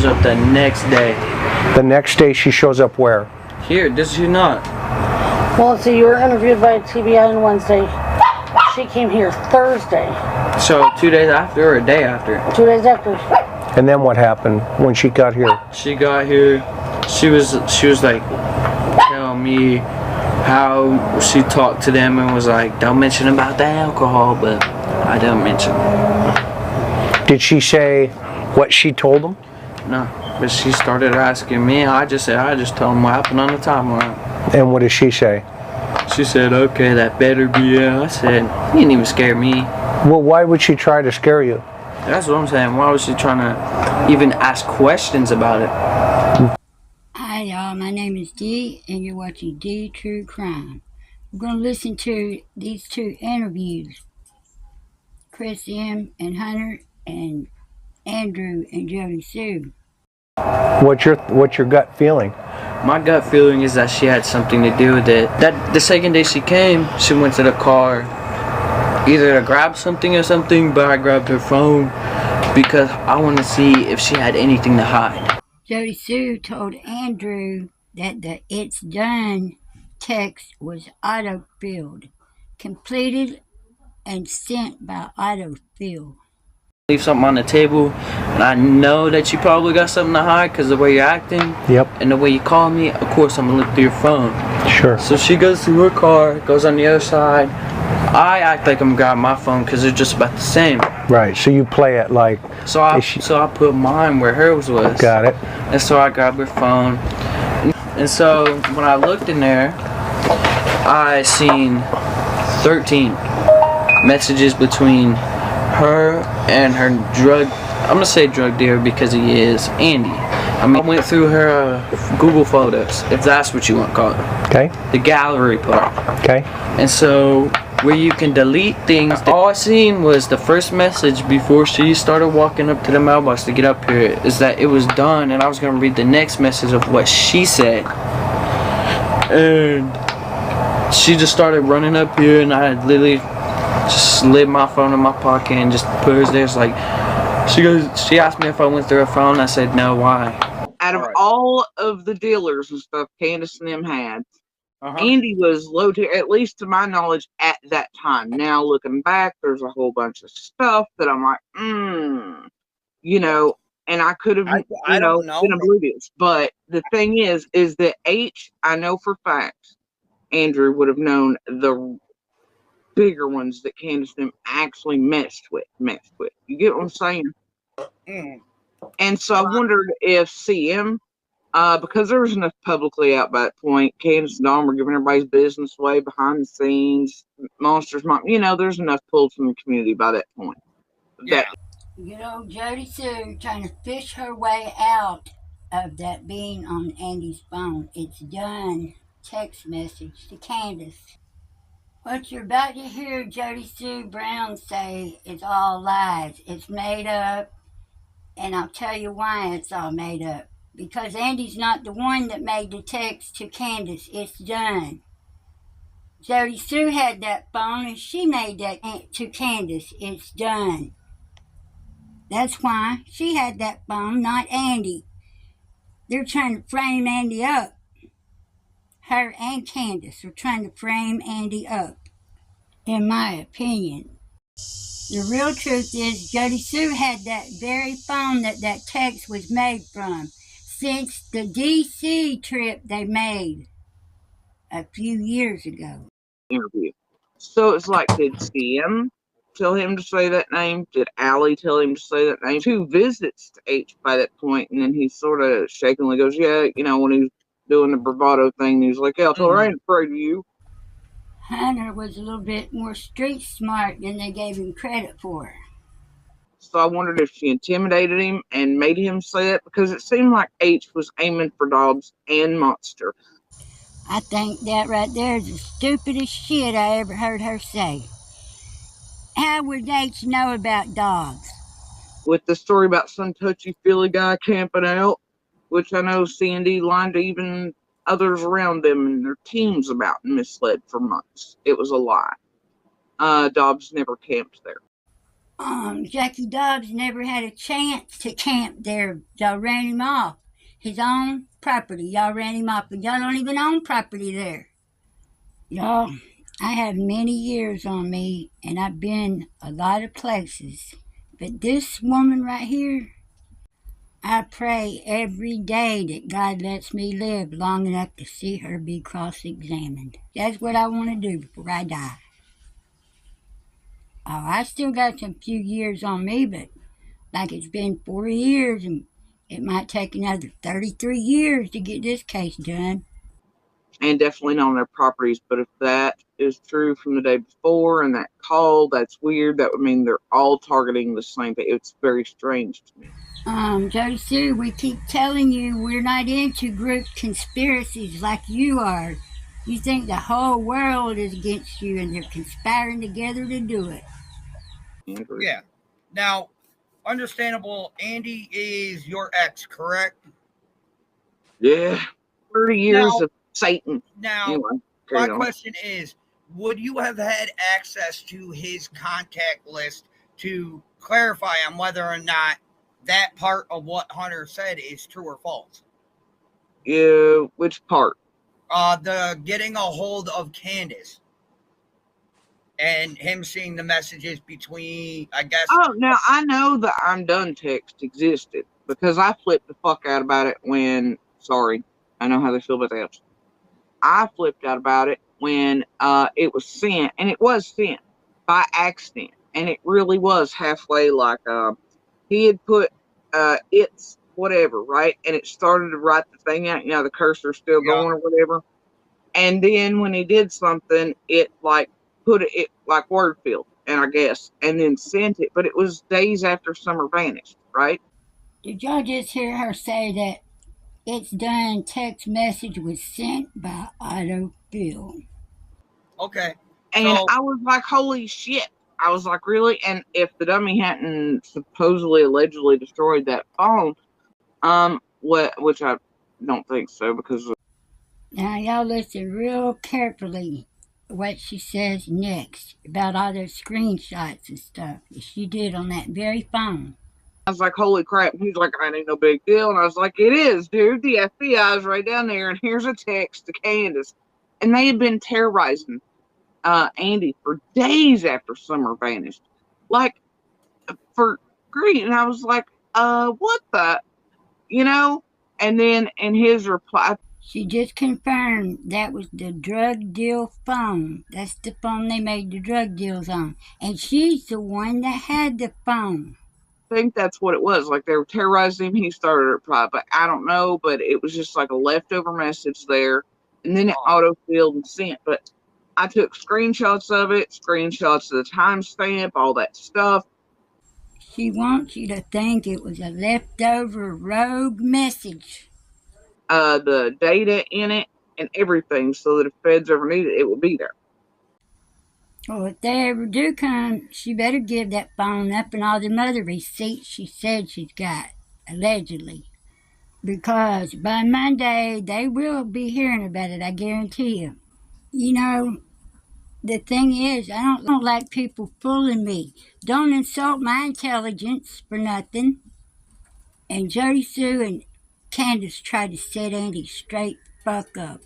shows up the next day. The next day she shows up where? Here, does she not? Well, see, you were interviewed by TBI on Wednesday. She came here Thursday. So 2 days after or a day after? 2 days after. And then what happened when she got here? She got here. She was like telling me how she talked to them and was like, don't mention about the alcohol, but I don't mention. Did she say what she told them? No, but she started asking me. I just told them what happened on the timeline. And what did she say? She said, okay, that better be it. I said, you didn't even scare me. Well, why would she try to scare you? That's what I'm saying. Why was she trying to even ask questions about it? Hi y'all, my name is Dee and you're watching D True Crime. We're going to listen to these two interviews. Chris M. and Hunter and Andrew and Jodisue. What's your gut feeling? My gut feeling is that she had something to do with it. That the second day she came, she went to the car either to grab something or something, but I grabbed her phone because I want to see if she had anything to hide. Jodisue told Andrew that the "it's done" text was autofilled, completed and sent by Autofill. Leave something on the table, and I know that you probably got something to hide because the way you're acting. Yep. And the way you call me, of course I'm gonna look through your phone. Sure. So she goes through her car, goes on the other side. I act like I'm grabbing my phone because they're just about the same. Right. So you play it like. So I put mine where hers was. Got it. And so I grabbed her phone. And so when I looked in there, I seen 13 messages between her and her I'm gonna say drug dealer because he is, Andy. I mean, I went through her Google Photos, if that's what you want to call it. Okay. The gallery part. Okay. And so where you can delete things, all I seen was the first message before she started walking up to the mailbox to get up here is that it was done, and I was gonna read the next message of what she said. And she just started running up here, and I literally just slid my phone in my pocket and just put hers there. It's like, she asked me if I went through her phone. I said no. Why? Out of all of the dealers and stuff Candace and them had, Andy was low tier, at least to my knowledge, at that time. Now looking back, there's a whole bunch of stuff that I'm like, you know, and I could have, been oblivious. But the thing is that I know for facts, Andrew would have known the bigger ones that Candace and them actually messed with. You get what I'm saying? And so I wondered if CM, because there was enough publicly out by that point, Candace and Dawn were giving everybody's business away behind the scenes, Monsters, there's enough pulled from the community by that point. Yeah. Jodisue trying to fish her way out of that being on Andy's phone. It's done text message to Candace. What you're about to hear Jodisue Brown say is all lies. It's made up, and I'll tell you why it's all made up. Because Andy's not the one that made the text to Candace. It's done. Jodisue had that phone, and she made that to Candace. It's done. That's why she had that phone, not Andy. They're trying to frame Andy up. Her and Candace are trying to frame Andy up, in my opinion. The real truth is Jodisue had that very phone that text was made from since the DC trip they made a few years ago. Interview. So it's like, did CM tell him to say that name? Did Allie tell him to say that name? 2 visits to H by that point, and then he sort of shakingly goes, yeah, when he was doing the bravado thing, he was like, yeah, I told her I ain't afraid of you. Hunter was a little bit more street smart than they gave him credit for. So I wondered if she intimidated him and made him say that, because it seemed like H was aiming for Dobbs and Monster. I think that right there is the stupidest shit I ever heard her say. How would H know about Dobbs? With the story about some touchy-feely guy camping out, which I know Sandy lied to even others around them and their teams about and misled for months. It was a lie. Dobbs never camped there. Jackie Dobbs never had a chance to camp there. Y'all ran him off. His own property. Y'all ran him off, but y'all don't even own property there. Y'all, I have many years on me, and I've been a lot of places. But this woman right here, I pray every day that God lets me live long enough to see her be cross-examined. That's what I want to do before I die. Oh, I still got some few years on me, but like it's been 40 years, and it might take another 33 years to get this case done. And definitely not on their properties. But if that is true from the day before and that call, that's weird. That would mean they're all targeting the same thing. It's very strange to me. Jodisue, we keep telling you we're not into group conspiracies like you are. You think the whole world is against you and they're conspiring together to do it. Yeah. Now, understandable, Andy is your ex, correct? Yeah. 30 years of Satan. Now, anyway, my question is, would you have had access to his contact list to clarify on whether or not that part of what Hunter said is true or false? Yeah, which part? The getting a hold of Candace and him seeing the messages between, I guess. Oh, now I know the I'm done text existed because I flipped the fuck out about it when, sorry, I know how they feel about that. I flipped out about it when it was sent, and it was sent by accident, and it really was halfway like he had put it's whatever, right? And it started to write the thing out, the cursor's still going or whatever. And then when he did something, it like put it like word filled, and I guess, and then sent it, but it was days after Summer vanished, right? Did y'all just hear her say that it's done text message was sent by Autofill? Okay. And I was like, holy shit. I was like, really? And if the dummy hadn't supposedly allegedly destroyed that phone, which I don't think so, because Now y'all listen real carefully what she says next about all those screenshots and stuff that she did on that very phone. I was like, holy crap. And he's like, I ain't no big deal. And I was like, it is, dude. The FBI is right down there. And here's a text to Candace. And they had been terrorizing Andy for days after Summer vanished. Like, for greed. And I was like, what the, And then in his reply, she just confirmed that was the drug deal phone. That's the phone they made the drug deals on. And she's the one that had the phone. I think that's what it was. Like they were terrorizing him. He started a reply, but I don't know. But it was just like a leftover message there. And then it auto-filled and sent. But I took screenshots of it, screenshots of the timestamp, all that stuff. She wants you to think it was a leftover rogue message. The data in it and everything, so that if feds ever need it, it will be there. Well, if they ever do come, she better give that phone up and all them other receipts she said she's got, allegedly. Because by Monday, they will be hearing about it, I guarantee you. The thing is, I don't like people fooling me. Don't insult my intelligence for nothing. And Jodisue and Candace tried to set Andy straight fuck up.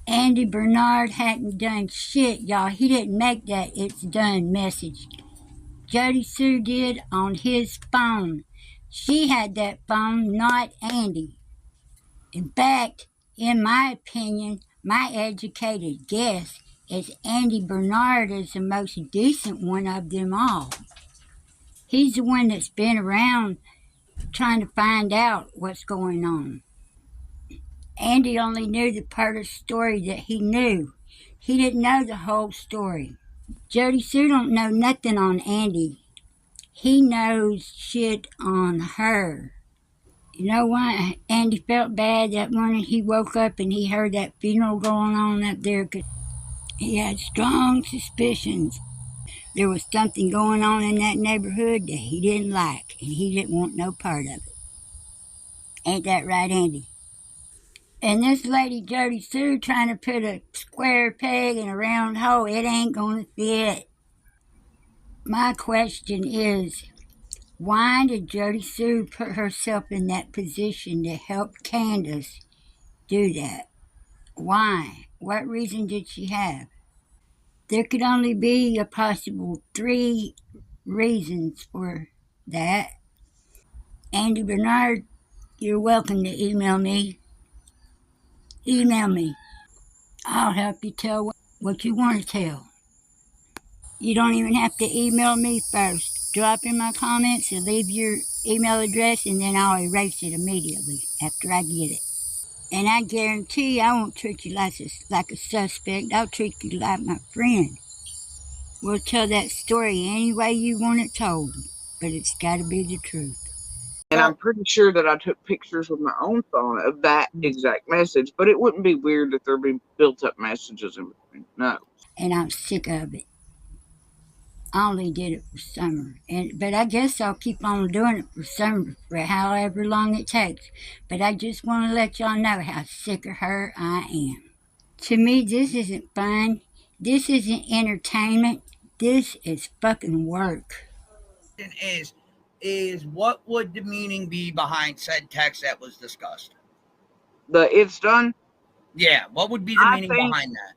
Andy Bernard hadn't done shit, y'all. He didn't make that it's done message. Jodisue did on his phone. She had that phone, not Andy. In fact, in my opinion, my educated guess is Andy Bernard is the most decent one of them all. He's the one that's been around trying to find out what's going on. Andy only knew the part of the story that he knew. He didn't know the whole story. Jodisue don't know nothing on Andy. He knows shit on her. You know why Andy felt bad that morning? He woke up and he heard that funeral going on up there. He had strong suspicions there was something going on in that neighborhood that he didn't like, and he didn't want no part of it. Ain't that right, Andy? And this lady Jodisue trying to put a square peg in a round hole, it ain't gonna fit. My question is, why did Jodisue put herself in that position to help Candace do that? Why? What reason did she have? There could only be a possible 3 reasons for that. Andy Bernard, you're welcome to email me. Email me. I'll help you tell what you want to tell. You don't even have to email me first. Drop in my comments and leave your email address, and then I'll erase it immediately after I get it. And I guarantee I won't treat you like a suspect. I'll treat you like my friend. We'll tell that story any way you want it told, but it's got to be the truth. And I'm pretty sure that I took pictures with my own phone of that exact message, but it wouldn't be weird that there'd be built-up messages in between. No. And I'm sick of it. I only did it for summer, but I guess I'll keep on doing it for summer for however long it takes. But I just want to let y'all know how sick of her I am. To me, this isn't fun. This isn't entertainment. This is fucking work. Is what would the meaning be behind said text that was discussed? It's done? Yeah, what would be the meaning behind that?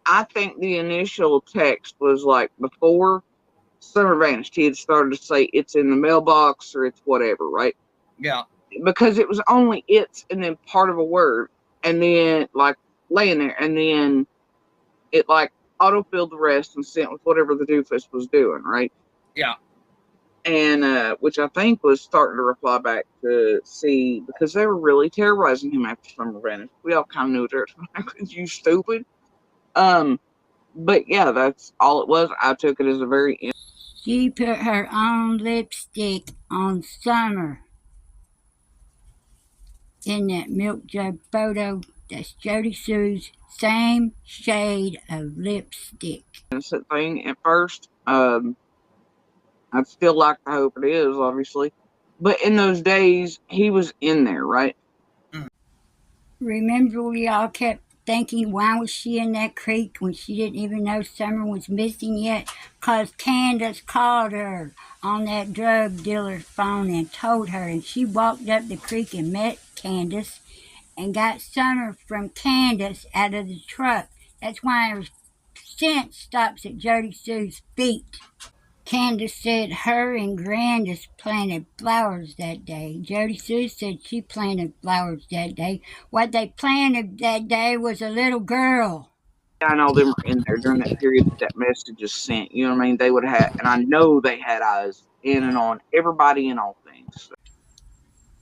I think the initial text was like before Summer vanished. He had started to say it's in the mailbox or it's whatever, right? Yeah. Because it was only it's and then part of a word and then like laying there and then it like autofilled the rest and sent with whatever the doofus was doing, right? Yeah. And which I think was starting to reply back to see because they were really terrorizing him after Summer vanished. We all kind of knew it. Like, you stupid. But yeah, that's all it was. I took it as a very. She put her own lipstick on Summer in that milk jug photo. That's Jodisue's same shade of lipstick. Innocent thing at first. I'd still like to hope it is, obviously. But in those days, he was in there, right? Remember we all kept thinking, why was she in that creek when she didn't even know Summer was missing yet? Because Candace called her on that drug dealer's phone and told her. And she walked up the creek and met Candace and got Summer from Candace out of the truck. That's why her scent stops at Jodisue's feet. Candace said her and Grandis planted flowers that day. Jodisue said she planted flowers that day. What they planted that day was a little girl. I know them were in there during that period that message is sent. You know what I mean? They would have, and I know they had eyes in and on everybody and all things.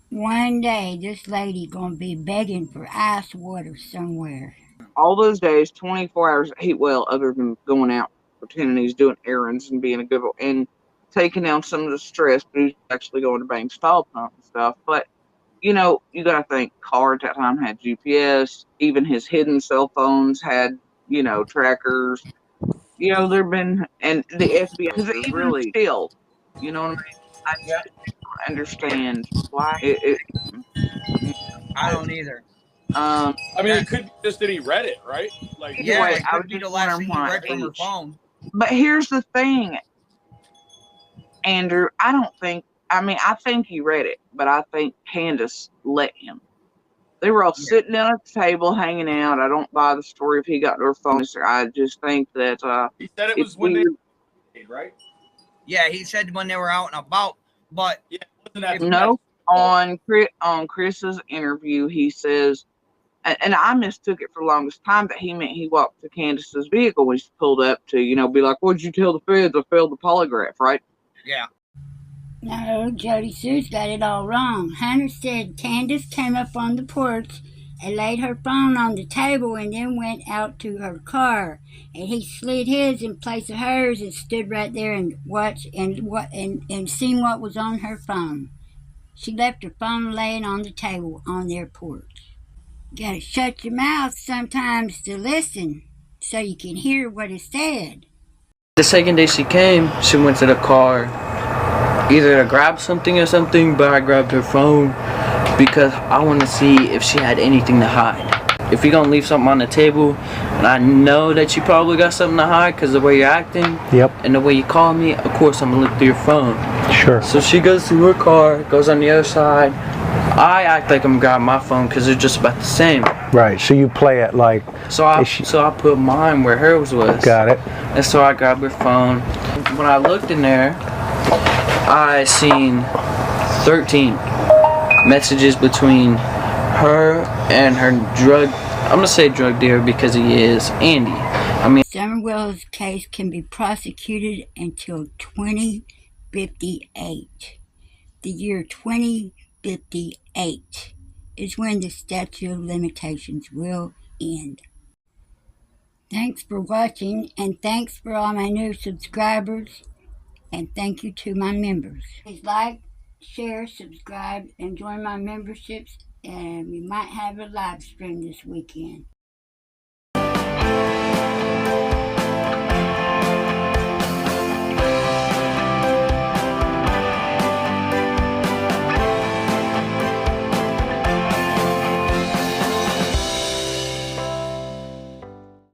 One day, this lady gonna be begging for ice water somewhere. All those days, 24 hours, other than going out pretending he's doing errands and being a good and taking down some of the stress, but he's actually going to bank stall pump and stuff. But you know, you gotta think car at that time had GPS, even his hidden cell phones had, you know, trackers. You know, there've been and the FBI because even really still, you know what I mean? I don't understand why I don't either. I mean, it could be just that he read it, right? Like, Yeah, Anyway, it I could was be the just last thing you wondering read from her phone. But here's the thing, Andrew. I think he read it, but I think Candace let him. They were all sitting down at the table, hanging out. I don't buy the story if he got to her phone. I just think that he said it was when they, right? Yeah, he said when they were out and about, but Yeah, wasn't that no. On Chris's interview, he says, and I mistook it for the longest time that he meant he walked to Candace's vehicle when she pulled up to, you know, be like, "What'd you tell the feds? I failed the polygraph," right? yeah. No, Jodisue's got it all wrong. Hunter said Candace came up on the porch and laid her phone on the table and then went out to her car. And he slid his in place of hers and stood right there and watched and seen what was on her phone. She left her phone laying on the table on their porch. You gotta shut your mouth sometimes to listen so you can hear what is said. The second day she came, she went to the car either to grab something or something, but I grabbed her phone because I want to see if she had anything to hide. if you're gonna leave something on the table, and I know that you probably got something to hide because the way you're acting, Yep. and the way you call me, of course I'm gonna look through your phone. Sure. So she goes through her car, goes on the other side. I act like I'm grabbing my phone because they're just about the same. Right. So you play it like. So I put mine where hers was. Got it. And so I grabbed her phone. When I looked in there, I seen 13 messages between her and her I'm gonna say drug dealer because he is, Andy. I mean, Somerville's case can be prosecuted until 2058. The year 2058 is when the statute of limitations will end. Thanks for watching, and thanks for all my new subscribers, and thank you to my members. Please like, share, subscribe, and join my memberships, and we might have a live stream this weekend.